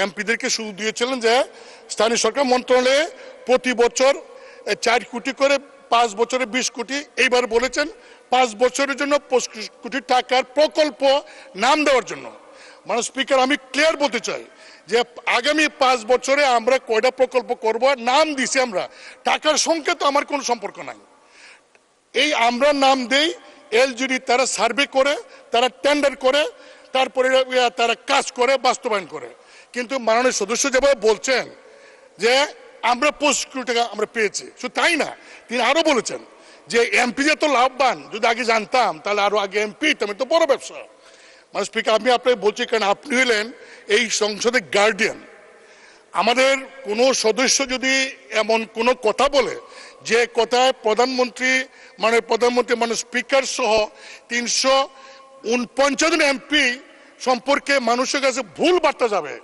এমপিদেরকে সুযোগ দিয়েছিলেন যে স্থানীয় সরকার মন্ত্রণালয়ে প্রতি বছর 4 কোটি করে 5 বছরে 20 কোটি, এইবার বলেছেন 5 বছরের জন্য 25 কোটি টাকার প্রকল্প নাম দেওয়ার জন্য। মানে স্পিকার, আমি ক্লিয়ার বলতে চাই যে আগামী 5 বছরে আমরা কয়টা প্রকল্প করব নাম দিছি আমরা, টাকার সঙ্গে তো আমার কোনো সম্পর্ক নাই। এই আমরা নাম দেই, এলজিডি তারা সার্ভে করে, তারা টেন্ডার করে, তারপরে তারা কাজ করে, বাস্তবায়ন করে। কিন্তু মাননীয় সদস্য যেভাবে বলছেন যে আমরা 25 কোটি টাকা আমরা পেয়েছি, শুধু তাই না, তিনি আরো বলেছেন যে এমপি যে তো লাভবান, যদি আগে জানতাম তাহলে আরো আগে এমপি, তেমন তো বড় ব্যবসা। মানে স্পিকার, আমি আপনাকে বলছি কারণ আপনি হলেন এই সংসদের গার্ডিয়ান। আমাদের কোনো সদস্য যদি এমন কোনো কথা বলে যে কথায় প্রধানমন্ত্রী মানে স্পিকার সহ 349 জন এমপি সম্পর্কে মানুষের কাছে ভুল বার্তা যাবে,